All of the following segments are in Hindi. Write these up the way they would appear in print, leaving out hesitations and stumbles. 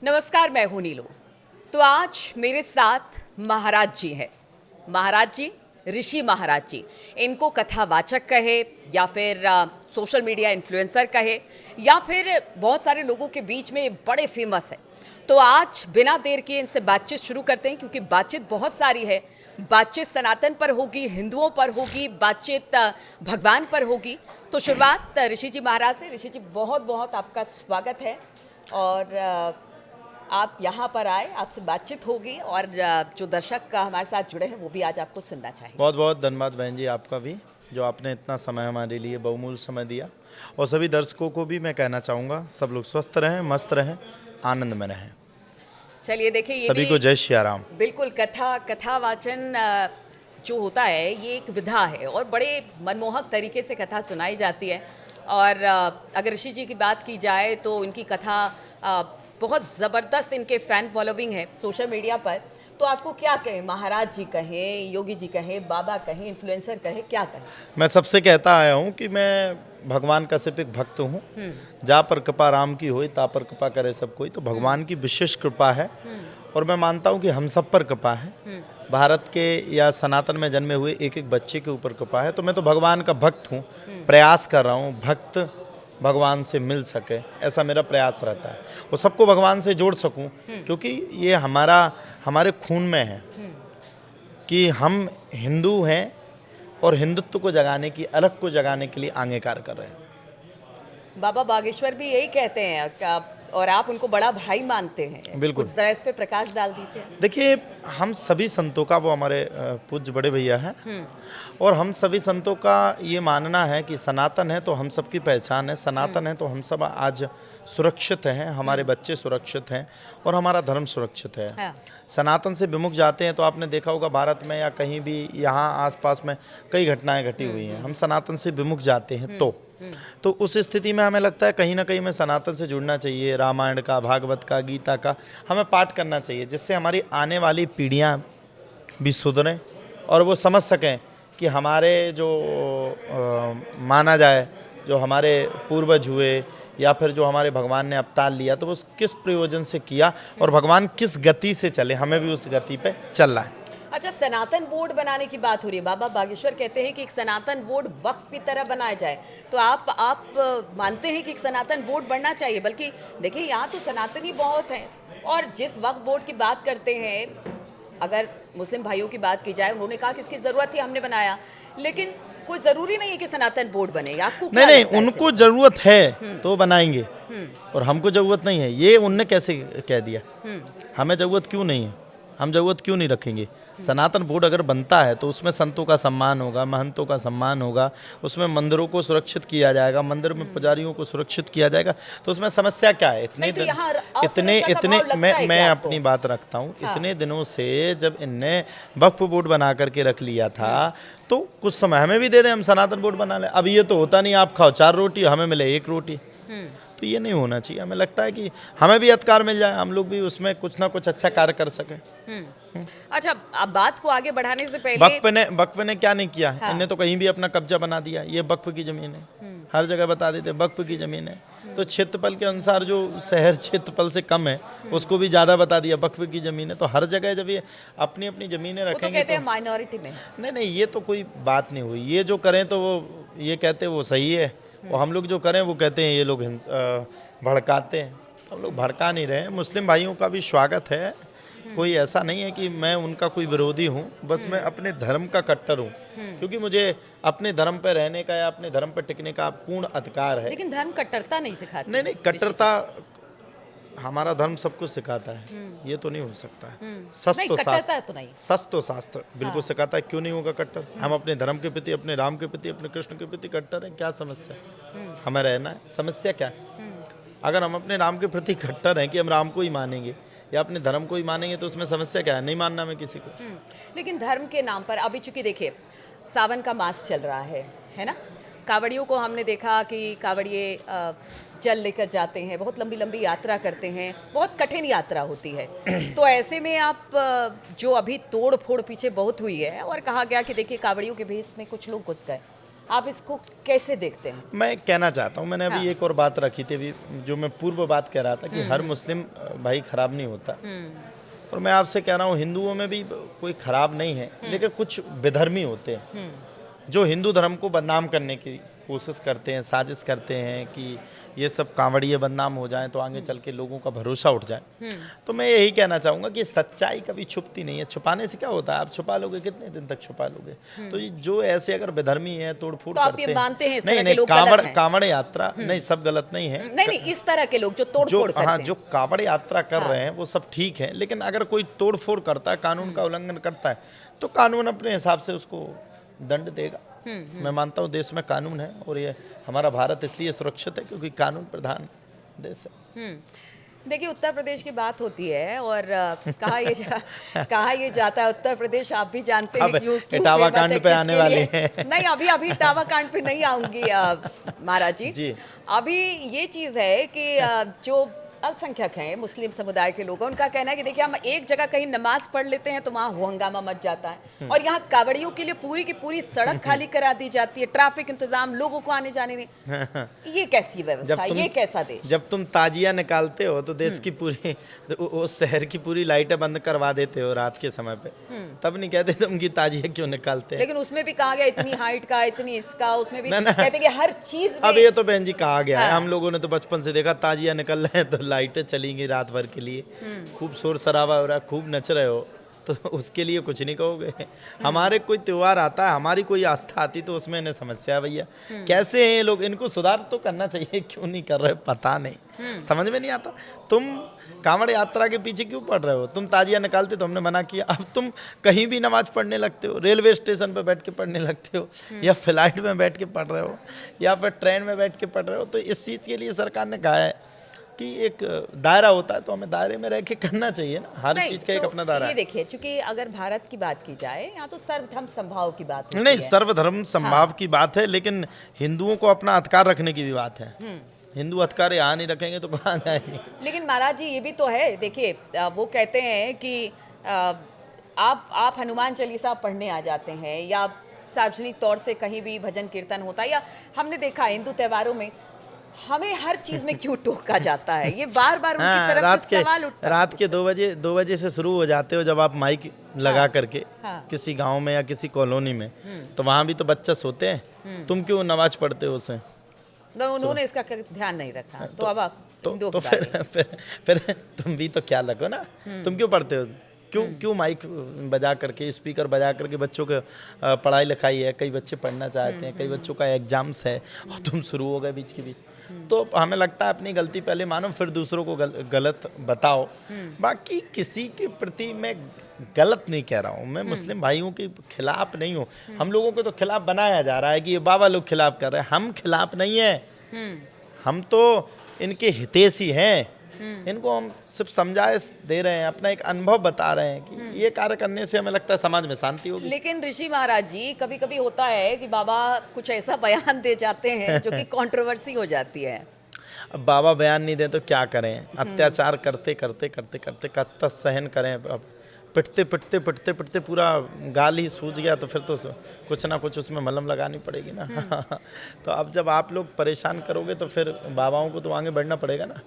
नमस्कार, मैं हूं नीलू। तो आज मेरे साथ महाराज जी हैं। महाराज जी, ऋषि महाराज जी। इनको कथावाचक कहे या फिर सोशल मीडिया इन्फ्लुएंसर कहे या फिर बहुत सारे लोगों के बीच में बड़े फेमस है। तो आज बिना देर किए इनसे बातचीत शुरू करते हैं, क्योंकि बातचीत बहुत सारी है। बातचीत सनातन पर होगी, हिंदुओं पर होगी, बातचीत भगवान पर होगी। तो शुरुआत ऋषि जी महाराज से। ऋषि जी, बहुत बहुत आपका स्वागत है और आप यहाँ पर आए, आपसे बातचीत होगी और जो दर्शक हमारे साथ जुड़े हैं वो भी आज आपको सुनना चाहेंगे। बहुत बहुत धन्यवाद बहन जी, आपका भी, जो आपने इतना समय हमारे लिए बहुमूल्य समय दिया। और सभी दर्शकों को भी मैं कहना चाहूँगा, सब लोग स्वस्थ रहें, मस्त रहें, आनंद में रहें। चलिए देखिए, ये सभी को जय श्री राम। बिल्कुल कथा वाचन जो होता है ये एक विधा है और बड़े मनमोहक तरीके से कथा सुनाई जाती है। और अगर ऋषि जी की बात की जाए तो इनकी कथा बहुत ज़बरदस्त, इनके फ़ैन फॉलोइंग है सोशल मीडिया पर। तो आपको क्या कहें, महाराज जी कहें, योगी जी कहें, बाबा कहें, इन्फ्लुएंसर कहें, क्या कहें? मैं सबसे कहता आया हूँ कि मैं भगवान का सिर्फ एक भक्त हूँ। जहाँ पर कृपा राम की होई ता पर कृपा करे सब कोई। तो भगवान की विशेष कृपा है और मैं मानता हूँ कि हम सब पर कृपा है। भारत के या सनातन में जन्मे हुए एक एक बच्चे के ऊपर कृपा है। तो मैं तो भगवान का भक्त हूँ, प्रयास कर रहा हूँ भक्त भगवान से मिल सके, ऐसा मेरा प्रयास रहता है। वो सबको भगवान से जोड़ सकूं, क्योंकि ये हमारे खून में है कि हम हिंदू हैं और हिंदुत्व को जगाने की, अलग को जगाने के लिए आगे कार्य कर रहे हैं। बाबा बागेश्वर भी यही कहते हैं और आप उनको बड़ा भाई मानते हैं। बिल्कुल। कुछ जरा इस पे प्रकाश डाल दीजिए। देखिए, हम सभी संतों का, वो हमारे पूज्य बड़े भैया हैं, और हम सभी संतों का ये मानना है कि सनातन है तो हम सबकी पहचान है, सनातन है तो हम सब आज सुरक्षित हैं, हमारे बच्चे सुरक्षित हैं और हमारा धर्म सुरक्षित है। हाँ। सनातन से विमुख जाते हैं तो आपने देखा होगा भारत में या कहीं भी यहाँ आसपास में कई घटनाएं घटी हुई हैं। हम सनातन से विमुख जाते हैं तो उस स्थिति में हमें लगता है कहीं ना कहीं हमें सनातन से जुड़ना चाहिए। रामायण का, भागवत का, गीता का हमें पाठ करना चाहिए, जिससे हमारी आने वाली पीढ़ियाँ भी सुधरें और वो समझ सकें कि हमारे जो माना जाए, जो हमारे पूर्वज हुए या फिर जो हमारे भगवान ने अवतार लिया, तो वो किस प्रयोजन से किया और भगवान किस गति से चले, हमें भी उस गति पे चलना है। अच्छा, सनातन बोर्ड बनाने की बात हो रही है। बाबा बागेश्वर कहते हैं कि एक सनातन बोर्ड वक्फ की तरह बनाया जाए। तो आप मानते हैं कि एक सनातन बोर्ड बनना चाहिए? बल्कि देखिए, यहाँ तो सनातनी बहुत हैं और जिस वक्फ बोर्ड की बात करते हैं, अगर मुस्लिम भाइयों की बात की जाए, उन्होंने कहा कि इसकी ज़रूरत थी, हमने बनाया। लेकिन कोई ज़रूरी नहीं है कि सनातन बोर्ड बने। आपको क्या नहीं, लगता है उनको ज़रूरत है तो बनाएंगे और हमको ज़रूरत नहीं है। ये उनने कैसे कह दिया? हमें ज़रूरत क्यों नहीं है? हम ज़रूरत क्यों नहीं रखेंगे? सनातन बोर्ड अगर बनता है तो उसमें संतों का सम्मान होगा, महंतों का सम्मान होगा, उसमें मंदिरों को सुरक्षित किया जाएगा, मंदिर में पुजारियों को सुरक्षित किया जाएगा। तो उसमें समस्या क्या है? मैं अपनी बात रखता हूँ। हाँ। इतने दिनों से जब इनने वक्फ बोर्ड बना करके रख लिया था तो कुछ समय हमें भी दे दें, हम सनातन बोर्ड बना लें। अब ये तो होता नहीं, आप खाओ 4 रोटी, हमें मिले 1 रोटी। तो ये नहीं होना चाहिए। हमें लगता है कि हमें भी अधिकार मिल जाए, हम लोग भी उसमें कुछ ना कुछ अच्छा कार्य कर सकें। अच्छा, अब बात को आगे बढ़ाने से पहले वक्फ ने क्या नहीं किया है? हाँ। इन्हें तो कहीं भी अपना कब्जा बना दिया। ये वक्फ की जमीन है, हर जगह बता देते वक्फ की जमीन है। तो क्षेत्रफल के अनुसार जो शहर क्षेत्रफल से कम है उसको भी ज्यादा बता दिया वक्फ की जमीन है। तो हर जगह जब ये अपनी अपनी जमीनें रखेंगे, तो कहते हैं माइनॉरिटी में। नहीं, ये तो कोई बात नहीं हुई। ये जो करें तो वो ये कहते हैं वो सही है, और हम लोग जो करें वो कहते हैं ये लोग भड़काते हैं। हम लोग भड़का नहीं रहे हैं। मुस्लिम भाइयों का भी स्वागत है, कोई ऐसा नहीं है कि मैं उनका कोई विरोधी हूँ। बस मैं अपने धर्म का कट्टर हूँ, क्योंकि मुझे अपने धर्म पर रहने का या अपने धर्म पर टिकने का पूर्ण अधिकार है। लेकिन धर्म कट्टरता नहीं सिखाता। नहीं, कट्टरता हमारा धर्म सब कुछ सिखाता है, ये तो नहीं हो सकता है। सच तो शास्त्र, सच तो शास्त्र बिल्कुल सिखाता है। क्यों नहीं होगा कट्टर? हम अपने धर्म के प्रति, अपने राम के प्रति, अपने कृष्ण के प्रति कट्टर हैं। क्या समस्या? हमें रहना है, समस्या क्या है? अगर हम अपने राम के प्रति कट्टर हैं कि हम राम को ही मानेंगे या अपने धर्म को ही मानेंगे, तो उसमें समस्या क्या है? नहीं मानना मैं किसी को। लेकिन धर्म के नाम पर अभी चूंकि देखिए सावन का मास चल रहा है ना? कावड़ियों को हमने देखा कि कावड़िए जल लेकर जाते हैं, बहुत लंबी लंबी यात्रा करते हैं, बहुत कठिन यात्रा होती है। तो ऐसे में आप जो अभी तोड़ फोड़ पीछे बहुत हुई है और कहा गया कि देखिए कावड़ियों के भेष में कुछ लोग घुस गए, आप इसको कैसे देखते हैं? मैं कहना चाहता हूँ, मैंने अभी एक और बात रखी थी अभी, जो मैं पूर्व बात कह रहा था कि हर मुस्लिम भाई खराब नहीं होता, और मैं आपसे कह रहा हूँ हिंदुओं में भी कोई खराब नहीं है, लेकिन कुछ विधर्मी होते हैं जो हिंदू धर्म को बदनाम करने की कोशिश करते हैं, साजिश करते हैं कि ये सब कांवड़िए बदनाम हो जाएं तो आगे चल के लोगों का भरोसा उठ जाए। तो मैं यही कहना चाहूँगा कि सच्चाई कभी छुपती नहीं है, छुपाने से क्या होता है, आप छुपा लोगे कितने दिन तक छुपा लोगे। तो ये जो ऐसे अगर विधर्मी है, तोड़फोड़ तो आप करते ये हैं, मानते हैं इस नहीं तरह के नहीं, लोग गलत हैं? कांवड़ यात्रा नहीं, सब गलत नहीं है। नहीं, इस तरह के लोग जो तोड़फोड़ करते हाँ, हैं। जो कांवड़ यात्रा कर रहे हैं वो सब ठीक है, लेकिन अगर कोई तोड़फोड़ करता है, कानून का उल्लंघन करता है, तो कानून अपने हिसाब से उसको दंड देगा। मैं मानता हूँ देश में कानून है, और ये हमारा भारत इसलिए सुरक्षित है क्योंकि कानून प्रधान देश है। देखिए, उत्तर प्रदेश की बात होती है और कहा ये जाता है उत्तर प्रदेश, आप भी जानते हैं अब क्यों इटावा famous है, कांड पे आने किसके वाले लिए। हैं। नहीं, अभी इटावा कांड पे नहीं आऊंगी महाराज जी। अभी ये चीज़ है कि जो अल्पसंख्यक हैं, मुस्लिम समुदाय के लोग हैं, उनका कहना है कि देखिए हम एक जगह कहीं नमाज पढ़ लेते हैं तो वहाँ हंगामा मच जाता है, और यहाँ कांवड़ियों के लिए पूरी की पूरी सड़क खाली करा दी जाती है, ट्रैफिक इंतजाम, लोगों को आने जाने में। ये कैसी व्यवस्था, ये कैसा देश? जब तुम ताजिया निकालते हो तो देश की पूरी उस शहर की पूरी लाइटें बंद करवा देते हो रात के समय पे, तब नहीं कहते तुम की ताजिया क्यों निकालते हैं। लेकिन उसमें भी कहा गया इतनी हाइट का, इतनी इसका, उसमें भी कहते कि हर चीज में। अब ये तो बहन जी कहा गया है, हम लोगों ने तो बचपन से देखा, ताजिया निकल रहे हैं तो लाइटें चलेंगी रात भर के लिए, खूब शोर शराबा हो रहा है, खूब नच रहे हो, तो उसके लिए कुछ नहीं कहोगे। हमारे कोई त्योहार आता है, हमारी कोई आस्था आती, तो उसमें इन्हें समस्या है भैया। कैसे हैं ये लोग, इनको सुधार तो करना चाहिए, क्यों नहीं कर रहे पता नहीं, समझ में नहीं आता। तुम कांवड़ यात्रा के पीछे क्यों पड़ रहे हो? तुम ताजिया निकालते तो हमने मना किया, अब तुम कहीं भी नमाज पढ़ने लगते हो, रेलवे स्टेशन पे बैठ के पढ़ने लगते हो, या फ्लाइट में बैठ के पढ़ रहे हो, या फिर ट्रेन में बैठ के पढ़ रहे हो। तो इस चीज़ के लिए सरकार ने कहा है कि एक दायरा होता है, तो हमें दायरे में रह के करना चाहिए ना, हर चीज का एक तो अपना दायरा ये है। देखिए, चूंकि अगर भारत की बात की जाए, यहाँ तो सर्वधर्म समभाव की बात होती नहीं, है। सर्वधर्म समभाव की बात है, लेकिन हिंदुओं को अपना अधिकार रखने की भी बात है। हिंदू अधिकार यहाँ नहीं रखेंगे तो कहाँ जाएंगे। लेकिन महाराज जी ये भी तो है, देखिए वो कहते हैं कि आप हनुमान चालीसा पढ़ने आ जाते हैं, या सार्वजनिक तौर से कहीं भी भजन कीर्तन होता है, या हमने देखा हिंदू त्योहारों में हमें हर चीज में क्यों टोका जाता है, ये बार बार उनकी तरफ से सवाल उठता है। रात के 2 बजे से शुरू हो जाते हो जब आप माइक लगा करके किसी गांव में या किसी कॉलोनी में, तो वहाँ भी तो बच्चे सोते हैं, तुम क्यों नमाज पढ़ते हो उसे? तो उन्होंने इसका ध्यान नहीं रखा, तो अब आप तो फिर तुम भी तो ख्याल रखो ना, तुम क्यों पढ़ते हो? क्यों माइक बजा करके, स्पीकर बजा करके बच्चों के पढ़ाई लिखाई है, कई बच्चे पढ़ना चाहते हैं, कई बच्चों का एग्जाम्स है, और तुम शुरू हो गए बीच के बीच। तो हमें लगता है अपनी गलती पहले मानो, फिर दूसरों को गलत बताओ। बाकी किसी के प्रति मैं गलत नहीं कह रहा हूँ, मैं मुस्लिम भाइयों के खिलाफ नहीं हूँ। हम लोगों को तो खिलाफ बनाया जा रहा है कि ये बाबा लोग खिलाफ कर रहे हैं, हम खिलाफ नहीं है, हम तो इनके हितैषी हैं। इनको हम सिर्फ समझाइश दे रहे हैं, अपना एक अनुभव बता रहे हैं कि ये कार्य करने से हमें लगता है समाज में शांति होगी। लेकिन ऋषि महाराज जी, कभी कभी होता है कि बाबा कुछ ऐसा बयान दे जाते हैं जो कि कंट्रोवर्सी हो जाती है। अब बाबा बयान नहीं दें तो क्या करें? अत्याचार करते करते करते करते कब तक सहन करें? अब पिटते पिटते पिटते पिटते पूरा गाल ही सूज गया तो फिर तो कुछ ना कुछ उसमें मलहम लगानी पड़ेगी ना। तो अब जब आप लोग परेशान करोगे तो फिर बाबाओं को तो आगे बढ़ना पड़ेगा ना।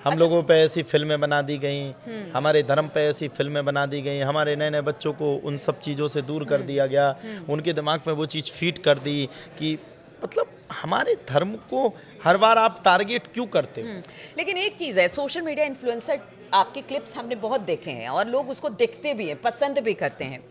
हम लोगों पे ऐसी फिल्में बना दी गई, हमारे धर्म पे ऐसी फिल्में बना दी गई, हमारे नए नए बच्चों को उन सब चीज़ों से दूर कर दिया गया, उनके दिमाग में वो चीज़ फीड कर दी कि मतलब हमारे धर्म को हर बार आप टारगेट क्यों करते हो? लेकिन एक चीज़ है, सोशल मीडिया इन्फ्लुएंसर आपके क्लिप्स हमने बहुत देखे हैं और लोग उसको देखते भी हैं, पसंद भी करते हैं।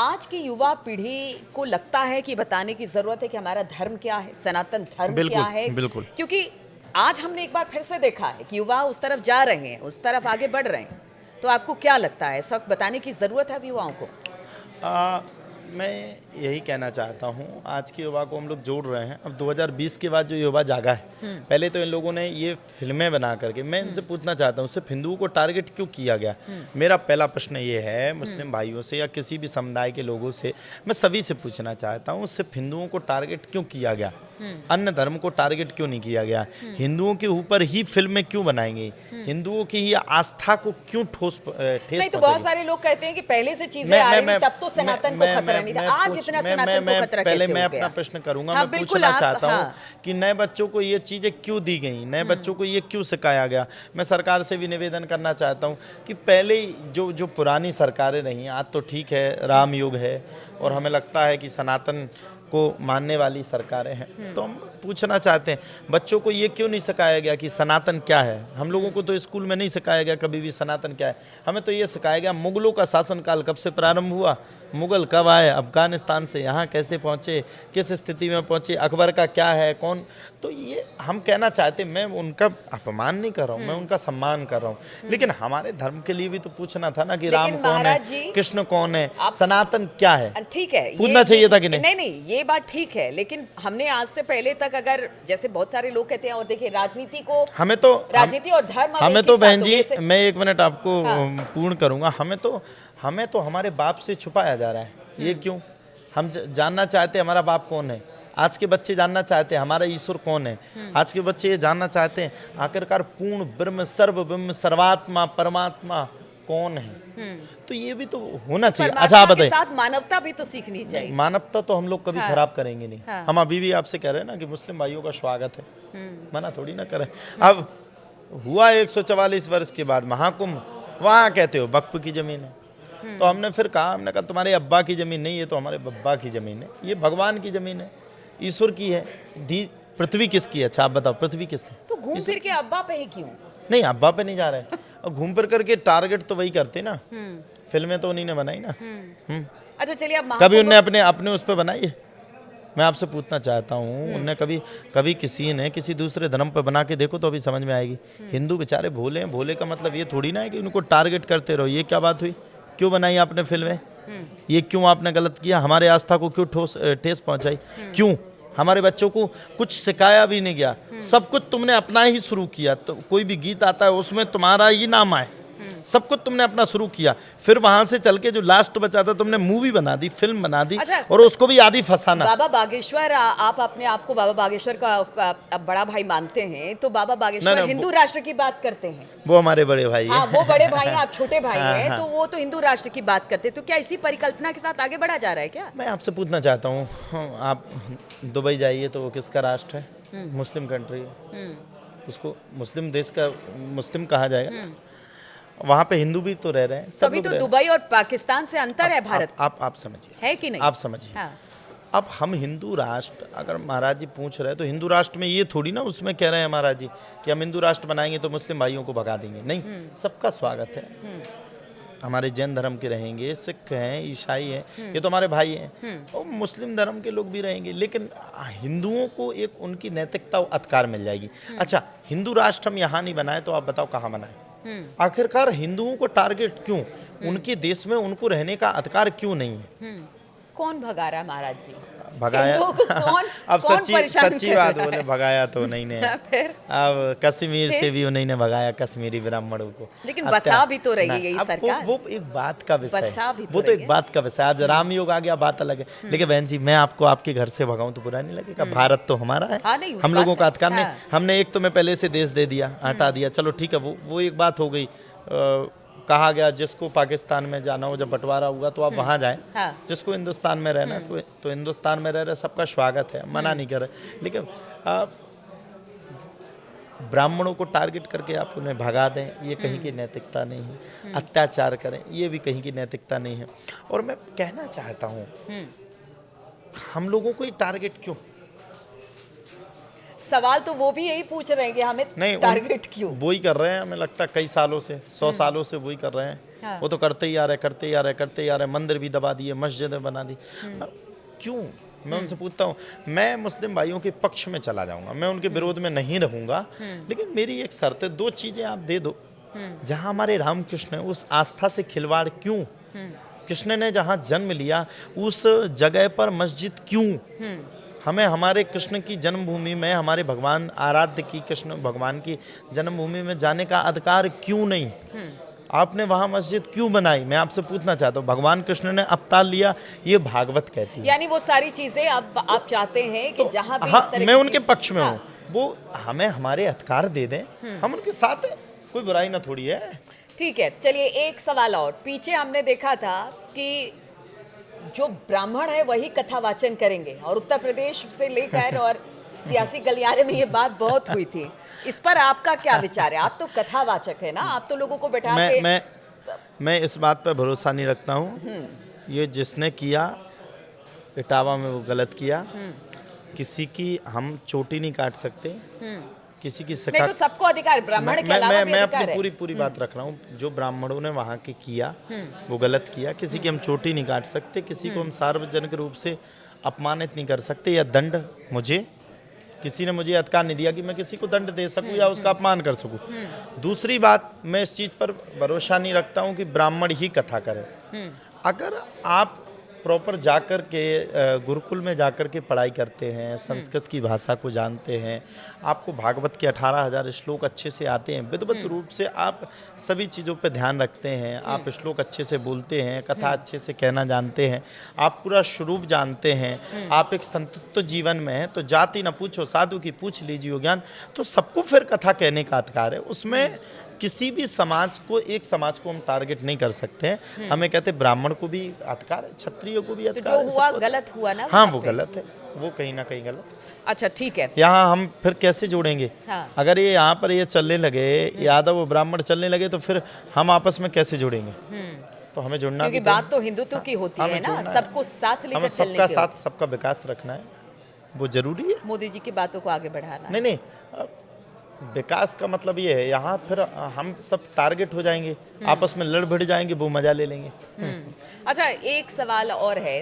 आज की युवा पीढ़ी को लगता है कि बताने की ज़रूरत है कि हमारा धर्म क्या है, सनातन धर्म क्या है। बिल्कुल। क्योंकि आज हमने एक बार फिर से देखा है कि युवा उस तरफ जा रहे हैं, उस तरफ आगे बढ़ रहे हैं। तो आपको क्या लगता है, इस वक्त बताने की ज़रूरत है युवाओं को? मैं यही कहना चाहता हूँ, आज के युवा को हम लोग जोड़ रहे हैं। अब 2020 के बाद जो युवा जागा है, पहले तो इन लोगों ने ये फिल्में बना करके, मैं इनसे पूछना चाहता हूँ सिर्फ हिंदुओं को टारगेट क्यों किया गया? मेरा पहला प्रश्न ये है, मुस्लिम भाइयों से या किसी भी समुदाय के लोगों से, मैं सभी से पूछना चाहता हूँ, सिर्फ हिंदुओं को टारगेट क्यों किया गया? अन्य धर्म को टारगेट क्यों नहीं किया गया? हिंदुओं के ऊपर ही फिल्में क्यों बनाएंगी? हिंदुओं की ही आस्था को क्यों ठेस नहीं तो बहुत पहुंचेगी? सारे लोग कहते हैं कि पहले से चीजें आ रही थी तब तो सनातन को खतरा नहीं था, आज इतना सनातन को खतरा पहले कैसे मैं हो अपना गया? प्रश्न करूंगा। हाँ, मैं बिल्कुल पूछना आप- चाहता हूँ हाँ। कि नए बच्चों को ये चीजें क्यों दी गई, नए बच्चों को ये क्यों सिखाया गया? मैं सरकार से भी निवेदन करना चाहता हूँ कि पहले जो जो पुरानी सरकारें रही, आज तो ठीक है, राम युग है और हमें लगता है कि सनातन को मानने वाली सरकारें हैं, तो हम पूछना चाहते हैं बच्चों को ये क्यों नहीं सिखाया गया कि सनातन क्या है? हम लोगों को तो स्कूल में नहीं सिखाया गया कभी भी सनातन क्या है। हमें तो ये सिखाया गया मुगलों का शासनकाल कब से प्रारंभ हुआ, मुगल कब आए अफगानिस्तान से, यहाँ कैसे पहुँचे, किस स्थिति में पहुँचे, अकबर का क्या है, कौन। तो ये हम कहना चाहते हैं, मैं उनका अपमान नहीं कर रहा हूँ, मैं उनका सम्मान कर रहा हूँ, लेकिन हमारे धर्म के लिए भी तो पूछना था ना कि लेकिन राम कौन है, महाराज जी, कृष्ण कौन है, आप- सनातन क्या है? ठीक है, पूछना चाहिए था कि नहीं? नहीं नहीं, ये बात ठीक है, लेकिन हमने आज से पहले तक अगर जैसे बहुत सारे लोग कहते हैं, और देखिए राजनीति को, हमें तो राजनीति और धर्म अब हमें एक तो ही साथ बहन हो जी, गए से- मैं एक मिनट आपको हाँ। पूर्ण करूंगा। हमें तो हमारे बाप से छुपाया जा रहा है। ये क्यों? हम जानना चाहते हैं हमारा बाप कौन है। आज के बच्चे जानना चाहते हैं हमारा ईश्वर कौन है। आज के बच्चे ये जानना चाहते हैं आखिरकार पूर्ण ब्रह्म सर्व ब्रह्म सर्वात्मा परमात्मा कौन है। तो ये भी तो होना चाहिए। अच्छा, आप परमात्मा के बताइए, साथ मानवता भी तो सीखनी चाहिए। मानवता तो हम लोग कभी हाँ। खराब करेंगे नहीं। हाँ। हम अभी भी आपसे कह रहे हैं ना कि मुस्लिम भाइयों का स्वागत है, मना थोड़ी ना करें। अब हुआ 144 वर्ष के बाद महाकुंभ, वहाँ कहते हो वक्फ की जमीन है। तो हमने फिर कहा, हमने कहा तुम्हारे अब्बा की जमीन नहीं, ये तो हमारे बब्बा की जमीन है, ये भगवान की जमीन है, ईश्वर की है। पृथ्वी किसकी है? अच्छा आप बताओ, पृथ्वी किसकी? तो घूम फिर के अब्बा पे ही क्यों? नहीं, अब्बा पे नहीं जा रहे हैं। और घूम फिर करके टारगेट तो वही करते ना, फिल्में तो उन्हीं ने बनाई ना। अच्छा चलिए, अब कभी महाकुंभ- उनने अपने उस पर बनाई है? मैं आपसे पूछना चाहता हूँ, उनने कभी किसी ने किसी दूसरे धर्म पर बना के देखो तो अभी समझ में आएगी। हिंदू बेचारे भोले हैं, भोले का मतलब ये थोड़ी ना है कि उनको टारगेट करते रहो। ये क्या बात हुई? क्यों बनाई आपने फिल्में? ये क्यों आपने गलत किया? हमारे आस्था को क्यों ठेस पहुंचाई? क्यों? हमारे बच्चों को कुछ सिखाया भी नहीं गया, सब कुछ तुमने अपना ही शुरू किया। तो कोई भी गीत आता है उसमें तुम्हारा ही नाम आए, सब कुछ तुमने अपना शुरू किया, फिर वहां से चल के जो लास्ट बचा था तुमने मूवी बना दी, फिल्म बना दी, अच्छा, और उसको भी आदि फंसाना। बाबा बागेश्वर, आप अपने आप को बाबा बागेश्वर का अब बड़ा भाई मानते हैं, तो बाबा बागेश्वर नहीं, हिंदू राष्ट्र की बात करते हैं। वो हमारे बड़े भाई हाँ, हैं। वो बड़े भाई हैं, आप छोटे भाई हाँ, हैं, हाँ। तो वो तो हिंदू राष्ट्र की बात करते हैं। तो क्या इसी परिकल्पना के साथ आगे बढ़ा जा रहा है क्या? मैं आपसे पूछना चाहता हूँ, आप दुबई जाइए तो वो किसका राष्ट्र है? मुस्लिम कंट्री है, उसको मुस्लिम देश का मुस्लिम कहा जाएगा। वहाँ पे हिंदू भी तो रह रहे हैं, सब तभी लोग तो रह रहे हैं। दुबई और पाकिस्तान से अंतर है भारत, आप समझिए, है कि नहीं? आप समझिए। हाँ। अब हम हिंदू राष्ट्र, अगर महाराज जी पूछ रहे हैं तो हिंदू राष्ट्र में ये थोड़ी ना उसमें कह रहे हैं महाराज जी कि हम हिंदू राष्ट्र बनाएंगे तो मुस्लिम भाइयों को भगा देंगे। नहीं, सबका स्वागत है। हमारे जैन धर्म के रहेंगे, सिख हैं, ईसाई हैं, ये तो हमारे भाई हैं, और मुस्लिम धर्म के लोग भी रहेंगे, लेकिन हिंदुओं को एक उनकी नैतिकता और अधिकार मिल जाएगी। अच्छा, हिंदू राष्ट्र हम यहाँ नहीं बनाए तो आप बताओ कहाँ बनाए? आखिरकार हिंदुओं को टारगेट क्यों? उनके देश में उनको रहने का अधिकार क्यों नहीं है? कौन भगा रहा है महाराज जी? भगाया हिंदुओं को कौन अब कौन सच्ची परेशान सच्ची कर बात रहा है? बोले, भगाया तो नहीं ने। फिर अब कश्मीर से भी उन्हीं ने भगाया, कश्मीरी ब्राह्मणों को। लेकिन बसा भी तो रही है नहीं, यही अब सरकार। वो एक बात का विषय बसा है, भी तो वो तो रही एक है। बात का विषय है। आज राम योग आ गया, बात अलग है, लेकिन बहन जी मैं आपको आपके घर से भगाऊं तो बुरा नहीं लगेगा? भारत तो हमारा है, हाँ, नहीं, उस हम बात लोगों का- का अधिकार नहीं। हाँ। हमने एक तो मैं पहले से देश दे दिया, हटा दिया, चलो ठीक है, वो एक बात हो गई। कहा गया जिसको पाकिस्तान में जाना हो, जब बंटवारा हुआ तो आप वहाँ जाएं, हाँ। जिसको हिंदुस्तान में रहना है तो हिंदुस्तान में रह रहे, सबका स्वागत है, मना नहीं कर रहे। लेकिन आप ब्राह्मणों को टारगेट करके आप उन्हें भगा दें, ये कहीं की नैतिकता नहीं है। अत्याचार करें, ये भी कहीं की नैतिकता नहीं है। और मैं कहना चाहता हूँ, हम लोगों को ये टारगेट क्यों? सवाल तो वो भी यही पूछ रहे हैं कि हमें नहीं, टारगेट क्यों? वो ही कर रहे हैं, हमें लगता है कई सालों से, 100 सालों से वही कर रहे हैं। हाँ। वो तो करते ही आ रहे, मंदिर भी दबा दिए, मस्जिदें बना दी। क्यों? मैं उनसे पूछता हूँ, मैं मुस्लिम भाइयों के पक्ष में चला जाऊंगा, मैं उनके विरोध में नहीं रहूंगा, लेकिन मेरी एक शर्त है, 2 चीजें आप दे दो। जहाँ हमारे रामकृष्ण है, उस आस्था से खिलवाड़ क्यों? कृष्ण ने जहाँ जन्म लिया उस जगह पर मस्जिद क्यों? हमें हमारे कृष्ण की जन्मभूमि में, हमारे भगवान आराध्य की कृष्ण भगवान की जन्मभूमि में जाने का अधिकार क्यों नहीं? आपने वहाँ मस्जिद क्यों बनाई? मैं आपसे पूछना चाहता हूँ। भगवान कृष्ण ने अवतार लिया, ये भागवत कहती है। यानी वो सारी चीजें अब आप चाहते हैं कि जहाँ भी हाँ, इस तरह मैं की उनके चीज़- पक्ष में हाँ। हूँ। वो हमें हमारे अधिकार दे दें, हम उनके साथ हैं, कोई बुराई ना थोड़ी है। ठीक है, चलिए एक सवाल और। पीछे हमने देखा था कि जो ब्राह्मण है वही कथा वाचन करेंगे, और उत्तर प्रदेश से लेकर और सियासी गलियारे में ये बात बहुत हुई थी। इस पर आपका क्या विचार है? आप तो कथावाचक है ना, आप तो लोगों को बैठा मैं के मैं मैं इस बात पर भरोसा नहीं रखता हूँ। ये जिसने किया इटावा में, वो गलत किया। किसी की हम चोटी नहीं काट सकते, किसी की नहीं शिका। तो सबको अधिकार, ब्राह्मण के अलावा भी मैं अधिकार अपनी है। पूरी बात रख रहा हूँ। जो ब्राह्मणों ने वहाँ के किया वो गलत किया। किसी की हम चोटी नहीं काट सकते, किसी को हम सार्वजनिक रूप से अपमानित नहीं कर सकते, या दंड मुझे किसी ने मुझे अधिकार नहीं दिया कि मैं किसी को दंड दे सकूं या उसका अपमान कर सकूं। दूसरी बात, मैं इस चीज़ पर भरोसा नहीं रखता हूं कि ब्राह्मण ही कथा करें। अगर आप प्रॉपर जाकर के गुरुकुल में जाकर के पढ़ाई करते हैं, संस्कृत की भाषा को जानते हैं, आपको भागवत के 18,000 श्लोक अच्छे से आते हैं, विधिवत रूप से आप सभी चीज़ों पे ध्यान रखते हैं, आप श्लोक अच्छे से बोलते हैं, कथा अच्छे से कहना जानते हैं, आप पूरा स्वरूप जानते हैं, आप एक संतुष्ट जीवन में हैं, तो जाति न पूछो साधु की पूछ लीजिए ज्ञान, तो सबको फिर कथा कहने का अधिकार है। उसमें किसी भी समाज को, एक समाज को हम टारगेट नहीं कर सकते हैं। हमें कहते ब्राह्मण को भी अधिकार है, क्षत्रिय को भी तो अधिकार जो है, हुआ सबको। गलत हुआ ना हाँ, वहाँ वो पे। गलत है, वो कहीं ना कहीं गलत है। अच्छा ठीक है। यहाँ हम फिर कैसे जोड़ेंगे? हाँ। अगर ये यहाँ पर ये चलने लगे, यादव और ब्राह्मण चलने लगे, तो फिर हम आपस में कैसे जोड़ेंगे? तो हमें जुड़ना क्योंकि भी बात तो हिंदुत्व की होती हमें है ना, जुड़ना है। सबको साथ हमें लेकर चलने सबका की साथ, सबका विकास रखना है, वो जरूरी है। मोदी जी की बातों को आगे बढ़ाना है। नहीं, विकास का मतलब ये है, यहाँ फिर हम सब टारगेट हो जाएंगे, आपस में लड़ भिड़ जाएंगे, वो मजा ले लेंगे। अच्छा एक सवाल और है,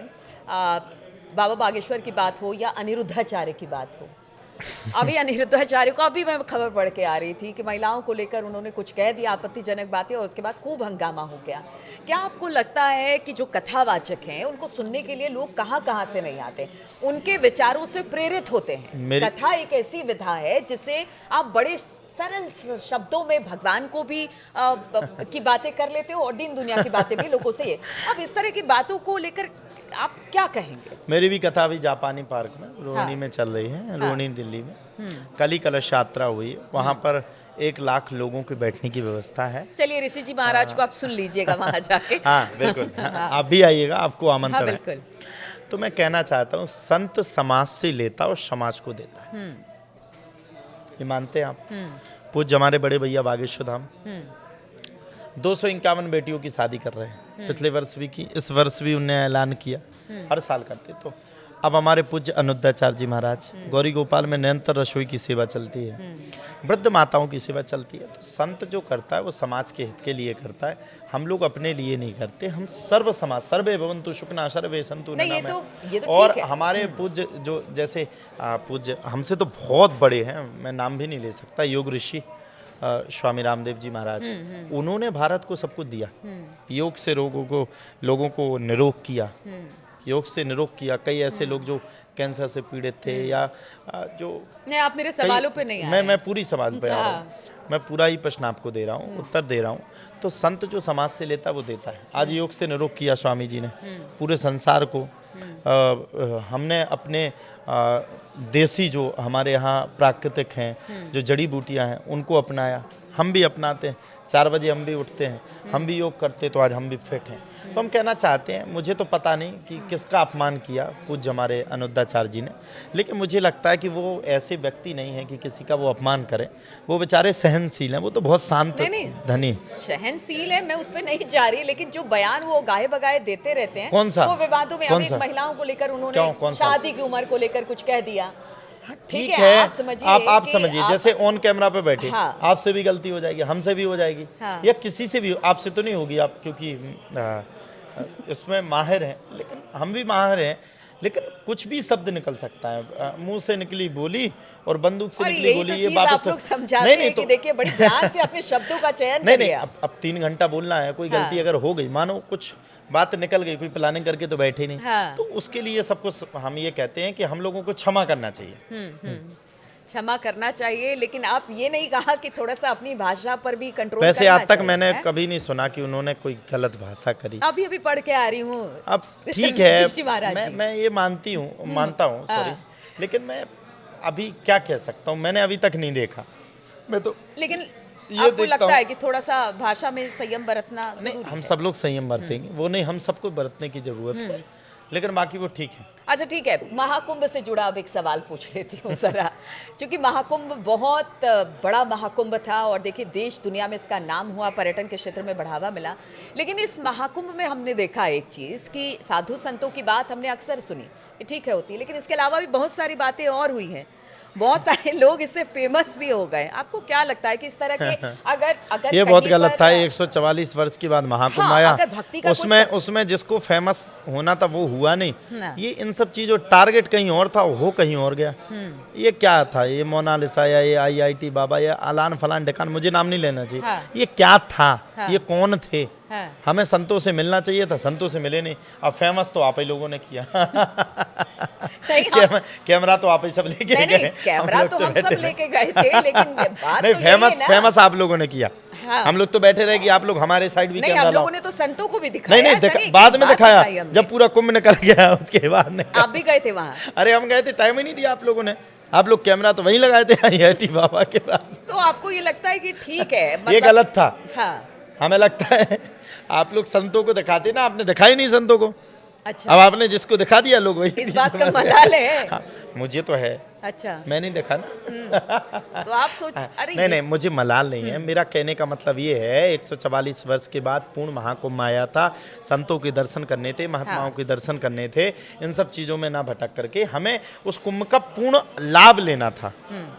बाबा बागेश्वर की बात हो या अनिरुद्धाचार्य की बात हो, अभी अनिरुद्धाचार्य को अभी मैं खबर पढ़ के आ रही थी कि महिलाओं को लेकर उन्होंने कुछ कह दिया आपत्तिजनक बातें, और उसके बाद खूब हंगामा हो गया। क्या आपको लगता है कि जो कथावाचक हैं उनको सुनने के लिए लोग कहाँ कहाँ से नहीं आते, उनके विचारों से प्रेरित होते हैं? कथा एक ऐसी विधा है जिससे आप बड़े सरल शब्दों में भगवान को भी की बातें कर लेते हो और दीन दुनिया की बातें भी लोगों से। अब इस तरह की बातों को लेकर आप क्या कहेंगे? मेरी भी कथा अभी जापानी पार्क में रोहिणी में चल रही है, रोहिणी दिल्ली में। कल ही कलश यात्रा हुई, वहाँ पर 1 लाख लोगों के बैठने की व्यवस्था है। चलिए ऋषि जी महाराज को आप सुन लीजिएगा वहाँ जाके। हाँ बिल्कुल, आप भी आइएगा, आपको हाँ आमंत्रण है। बिल्कुल। तो मैं कहना चाहता हूँ, संत समाज से लेता और समाज को देता है, ये मानते हैं आप? पूज्य हमारे बड़े भैया बागेश्वर धाम 251 बेटियों की शादी कर रहे हैं। पिछले वर्ष भी की, इस वर्ष भी उन्हें ऐलान किया, हर साल करते। तो अब हमारे पूज्य अनुद्धाचार्य जी महाराज गौरी गोपाल में निरंतर रसोई की सेवा चलती है, वृद्ध माताओं की सेवा चलती है। तो संत जो करता है वो समाज के हित के लिए करता है, हम लोग अपने लिए नहीं करते। हम सर्व समाज, सर्वे भवन्तु सुखिनः सर्वे सन्तु निरामयाः। ये तो और ठीक है। हमारे पूज्य जो, जैसे पूज्य हमसे तो बहुत बड़े हैं, मैं नाम भी नहीं ले सकता, योग ऋषि स्वामी रामदेव जी महाराज, उन्होंने भारत को सब कुछ दिया। योग से लोगों को निरोग किया, योग से निरोग किया। कई ऐसे लोग जो कैंसर से पीड़ित थे, या जो नहीं, आप मेरे सवालों पे नहीं आ रहे मैं पूरी समाज पे आ रहा हूँ, मैं पूरा ही प्रश्न आपको दे रहा हूँ, उत्तर दे रहा हूँ। तो संत जो समाज से लेता है वो देता है। आज योग से निरोग किया स्वामी जी ने पूरे संसार को। हमने अपने देसी जो हमारे यहाँ प्राकृतिक हैं, जो जड़ी बूटियाँ हैं, उनको अपनाया, हम भी अपनाते हैं। 4 बजे हम भी उठते हैं, हम भी योग करते, तो आज हम भी फिट हैं। तो हम कहना चाहते हैं, मुझे तो पता नहीं कि किसका अपमान किया पूज्य हमारे अनुद्धाचार्य जी ने, लेकिन मुझे लगता है कि वो ऐसे व्यक्ति नहीं है कि किसी का वो अपमान करें। वो बेचारे सहनशील हैं, वो तो बहुत शांत धनी सहनशील है, मैं उस पर नहीं जा रही, लेकिन जो बयान वो गाहे बगाए देते रहते हैं, कौन सा? वो विवादों में। कौन अब एक सा? महिलाओं को लेकर कौन उन्होंने सा? शादी की उम्र को लेकर कुछ कह दिया। ठीक है, आप समझिए, आप समझिए, जैसे ऑन कैमरा पे बैठे, हाँ। आपसे भी गलती हो जाएगी, हमसे भी हो जाएगी, हाँ। या किसी से भी, आपसे तो नहीं होगी, आप क्योंकि इसमें माहिर हैं, लेकिन हम भी माहिर हैं। लेकिन कुछ भी शब्द निकल सकता है, मुंह से निकली बोली और बंदूक से निकली गोली, ये वापस आप लोग समझाते हैं कि देखिए बड़ी ध्यान से अपने शब्दों का चयन करिए। अब 3 घंटा बोलना है, कोई गलती अगर हो गई, मानो कुछ बात निकल गई, कोई प्लानिंग करके तो बैठे नहीं, तो उसके लिए सब कुछ हम ये कहते हैं कि हम लोगों को क्षमा करना चाहिए। क्षमा करना चाहिए, लेकिन आप ये नहीं कहा कि थोड़ा सा अपनी भाषा पर भी कंट्रोल वैसे करना आज तक चाहिए, मैंने हैं? कभी नहीं सुना कि उन्होंने कोई गलत भाषा करी। अभी अभी पढ़ के आ रही हूँ। अब ठीक है, ऋषि महाराज जी। मैं ये मानता हूँ, सॉरी, लेकिन मैं अभी क्या कह सकता हूँ, मैंने अभी तक नहीं देखा। मैं तो लेकिन ये आपको देखता लगता हूँ। है कि थोड़ा सा भाषा में संयम बरतना नहीं, जरूरी हम है? सब लोग संयम बरतेंगे, वो नहीं, हम सबको बरतने की जरूरत है, लेकिन बाकी वो ठीक है। अच्छा ठीक है, महाकुंभ से जुड़ा अब एक सवाल पूछ लेती हूँ जरा, क्योंकि महाकुंभ बहुत बड़ा महाकुंभ था और देखिए देश दुनिया में इसका नाम हुआ, पर्यटन के क्षेत्र में बढ़ावा मिला। लेकिन इस महाकुंभ में हमने देखा एक चीज़ कि साधु संतों की बात हमने अक्सर सुनी कि ठीक है होती है, लेकिन इसके अलावा भी बहुत सारी बातें और हुई हैं। बहुत सारे लोग इससे फेमस भी हो गए। आपको क्या लगता है कि इस तरह के अगर अगर ये बहुत कहीं गलत पर- था। 144 वर्ष के बाद महाकुंभ हाँ, आया, अगर भक्ति का उसमें जिसको फेमस होना था वो हुआ नहीं। हाँ। ये इन सब चीजों, टारगेट कहीं और था, वो कहीं और गया। ये क्या था, ये मोनालिसा या ये IIT बाबा या अलान फलान ढकान, मुझे नाम नहीं लेना चाहिए। हाँ। ये क्या था, हाँ। ये कौन थे? हाँ। हमें संतों से मिलना चाहिए था, संतों से मिले नहीं। अब फेमस तो आप ही लोगों ने किया। नहीं, हम- कैमरा तो आप ही सब लेके नहीं गए। नहीं, कैमरा लोग तो हम बैठे सब रहे। लेके गए थे, लेकिन बात नहीं, तो यही है ना। फेमस आप लोगों ने किया। हाँ। हम लोग तो बैठे रहे कि आप लोग हमारे साइड भी नहीं, कैमरा हम लाओ। लोगों ने तो संतों को भी दिखाया। नहीं, ऐसा नहीं, बाद में बात दिखाया, दिखाई हमने। जब पूरा कुंभ निकल गया उसके बाद नहीं। आप भी गए थे वहाँ? अरे हम गए थे, टाइम ही नहीं दिया आप लोगों ने। आप लोग कैमरा तो वहीं लगाए थे IIT बाबा के पास। तो आपको ये लगता है कि ठीक है, ये गलत था। हाँ, हमें लगता है आप लोग संतों को दिखाते ना, आपने दिखाई नहीं संतों को। अच्छा, अब आपने जिसको दिखा दिया, लोग वही। इस बात का मलाल है। हाँ, मुझे तो है, अच्छा, मैं नहीं देखा ना। तो आप सोच, अरे नहीं नहीं, मुझे मलाल नहीं है। मेरा कहने का मतलब ये है, 144 वर्ष के बाद पूर्ण महाकुंभ आया था, संतों के दर्शन करने थे, महात्माओं हाँ। के दर्शन करने थे। इन सब चीज़ों में ना भटक करके हमें उस कुंभ का पूर्ण लाभ लेना था।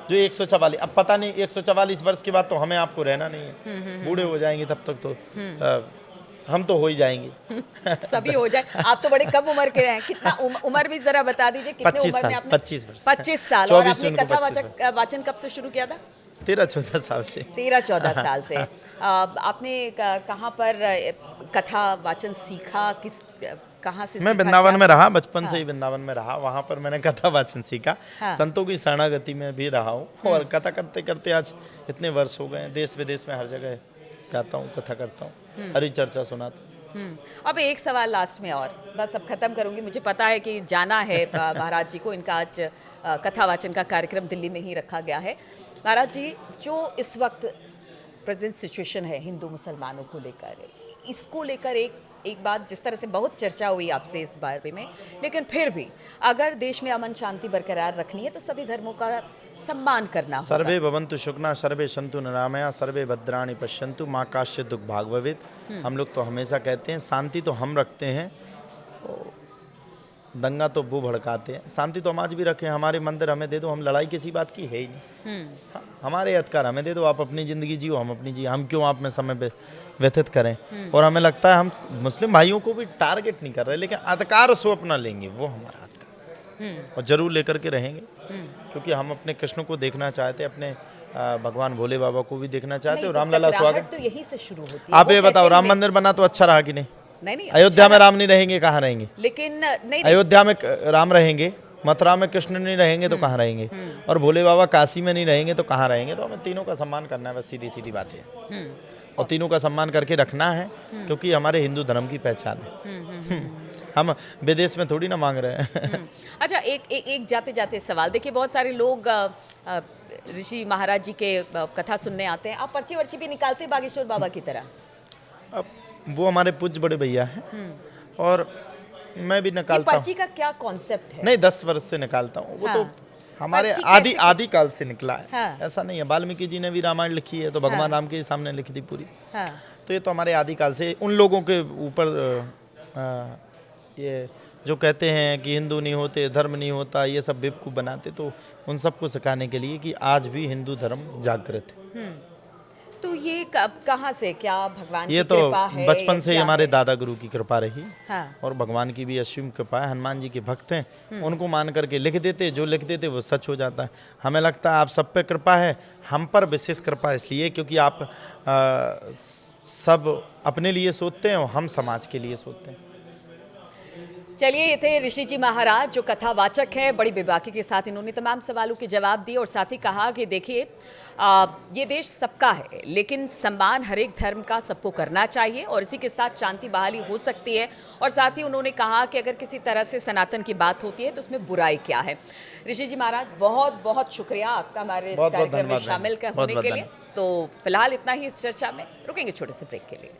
जो 144, अब पता नहीं 144 वर्ष के बाद तो हमें आपको रहना नहीं है, बूढ़े हो जाएंगे तब तक तो हम तो हो ही जाएंगे। सभी हो जाए। आप तो बड़े कम उम्र के हैं। कितना उम्र भी जरा बता दीजिए, कितने 25 उम्र में साल, आपने? 25 वर्ष। 25 साल। और 24 आपने जून को कथा 25 वाचन कब से शुरू किया था? 13-14 साल से। 13-14 साल से। आपने कहाँ पर कथा वाचन सीखा, कहाँ से मैं सीखा, वृंदावन क्या? में रहा, बचपन से ही वृंदावन में रहा, वहाँ पर मैंने कथा वाचन सीखा। हाँ। संतों की शरणागति में भी रहा हूँ, और कथा करते करते आज इतने वर्ष हो गए, देश विदेश में हर जगह जाता हूँ, कथा करता हूँ, हरी चर्चा सुनाता हूँ। अब एक सवाल लास्ट में और बस अब खत्म करूंगी। मुझे पता है कि जाना है महाराज जी को, इनका आज कथा वाचन का कार्यक्रम दिल्ली में ही रखा गया है। महाराज जी, जो इस वक्त प्रेजेंट सिचुएशन है हिंदू मुसलमानों को लेकर, इसको लेकर एक बात, जिस तरह से बहुत चर्चा हुई आपसे इस बारे में, लेकिन फिर भी अगर देश में अमन शांति बरकरार रखनी है तो सभी धर्मों का सम्मान करना होगा। सर्वे भवन्तु सुखिनः, सर्वे सन्तु निरामया, सर्वे भद्राणि पश्यन्तु, माँ काश्चित् दुःख भाग् भवेत्। हम लोग तो हमेशा कहते हैं शांति तो हम रखते हैं, दंगा तो वो भड़काते हैं। शांति तो हम आज भी रखें, हमारे मंदिर हमें दे दो, हम लड़ाई किसी बात की है ही नहीं। हाँ, हमारे अधिकार हमें दे दो, आप अपनी ज़िंदगी जियो, हम अपनी जियो, हम क्यों आप में समय व्यतीत करें। और हमें लगता है हम मुस्लिम भाइयों को भी टारगेट नहीं कर रहे, लेकिन अधिकार सो अपना लेंगे, वो हमारा अधिकार, और जरूर लेकर के रहेंगे, क्योंकि हम अपने कृष्ण को देखना चाहते हैं, अपने भगवान भोले बाबा को भी देखना चाहते हैं। और रामलला स्वागत तो यही से शुरू होती है। आप वो ये बताओ, कहते राम हैं- मंदिर बना तो अच्छा रहा कि नहीं? नहीं, अयोध्या में राम नहीं रहेंगे, कहाँ रहेंगे? लेकिन नहीं, अयोध्या में राम रहेंगे, मथुरा में कृष्ण नहीं रहेंगे तो कहाँ रहेंगे? और भोले बाबा काशी में नहीं रहेंगे तो कहाँ रहेंगे? तो हमें तीनों का सम्मान करना है, बस सीधी सीधी बात है। और तीनों का सम्मान करके रखना है, क्योंकि हमारे हिंदू धर्म की पहचान है। हम विदेश में थोड़ी ना मांग रहे हैं। अच्छा, एक जाते जाते सवाल, देखिए बहुत सारे लोग ऋषि महाराज जी के कथा सुनने आते हैं। आप पर्ची वर्ची भी निकालते हैं बागेश्वर बाबा की तरह? अब वो हमारे पूज्य बड़े भैया हैं, और मैं भी ये निकालता हूँ। पर्ची का क्या कॉन्सेप्ट है? नहीं, 10 वर्ष से निकालता हूँ, वो तो हाँ। हमारे पर्ची आदि कैसे- आदि काल से निकला है। हाँ। ऐसा नहीं है, वाल्मीकि जी ने भी रामायण लिखी है तो भगवान हाँ। राम के ही सामने लिखी थी पूरी। हाँ, तो ये तो हमारे आदि काल से उन लोगों के ऊपर ये जो कहते हैं कि हिंदू नहीं होते, धर्म नहीं होता, ये सब बेवकूफ़ बनाते, तो उन सबको सिखाने के लिए कि आज भी हिंदू धर्म जागृत है। तो ये कब कहाँ से, क्या भगवान ये की तो कृपा है बचपन या से ही क्या हमारे है? दादा गुरु की कृपा रही, हाँ, और भगवान की भी असीम कृपा है। हनुमान जी के भक्त हैं, उनको मान करके लिख देते, जो लिख देते वो सच हो जाता है। हमें लगता है आप सब पे कृपा है, हम पर विशेष कृपा इसलिए क्योंकि आप सब अपने लिए सोचते हैं और हम समाज के लिए सोचते हैं। चलिए, ये थे ऋषि जी महाराज जो कथावाचक हैं। बड़ी बेबाकी के साथ इन्होंने तमाम सवालों के जवाब दिए और साथ ही कहा कि देखिए, ये देश सबका है, लेकिन सम्मान हर एक धर्म का सबको करना चाहिए और इसी के साथ शांति बहाली हो सकती है। और साथ ही उन्होंने कहा कि अगर किसी तरह से सनातन की बात होती है तो उसमें बुराई क्या है। ऋषि जी महाराज, बहुत बहुत शुक्रिया आपका हमारे इस बहुत बहुत कार्यक्रम में धन्यवाद शामिल बहन। होने बहुत के बहुत लिए। तो फिलहाल इतना ही इस चर्चा में, रुकेंगे छोटे से ब्रेक के लिए।